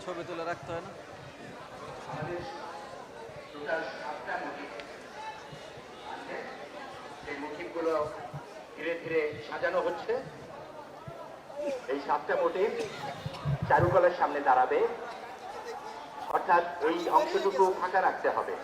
ছবি তুলে রাখতে হয় না? আমাদের টোটাল 7টা মোটিভ আছে, সেই মোটিভগুলো ধীরে ধীরে সাজানো হচ্ছে। এই 7টা মোটিভ চারুকলার সামনে দাঁড়াবে, অর্থাৎ এই অংশটুকু ফাঁকা রাখতে হবে।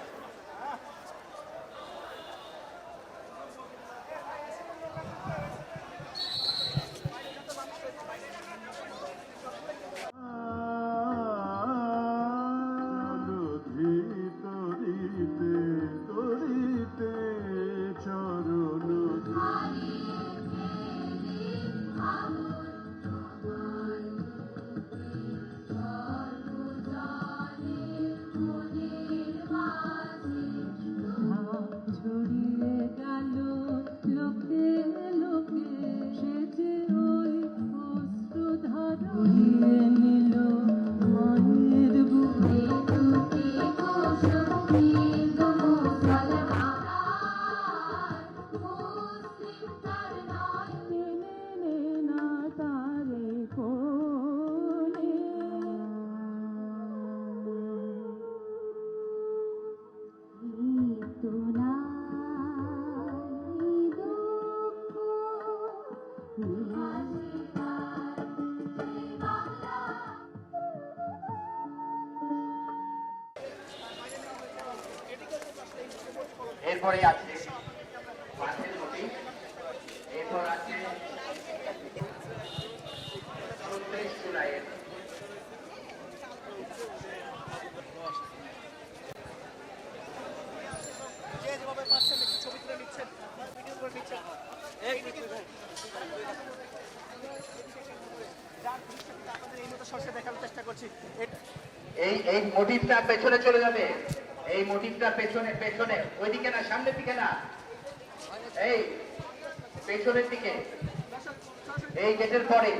এরপরে আছে মাছের মোটিভ, এরপর আছে 36 জুলাইয়ের এই মোটিভটা পেছনে চলে যাবে। এই মোটিভটা পেছনে পেছনে, ওইদিকে না, সামনের দিকে না, এই পেছনের দিকে, এই গেটের পরে।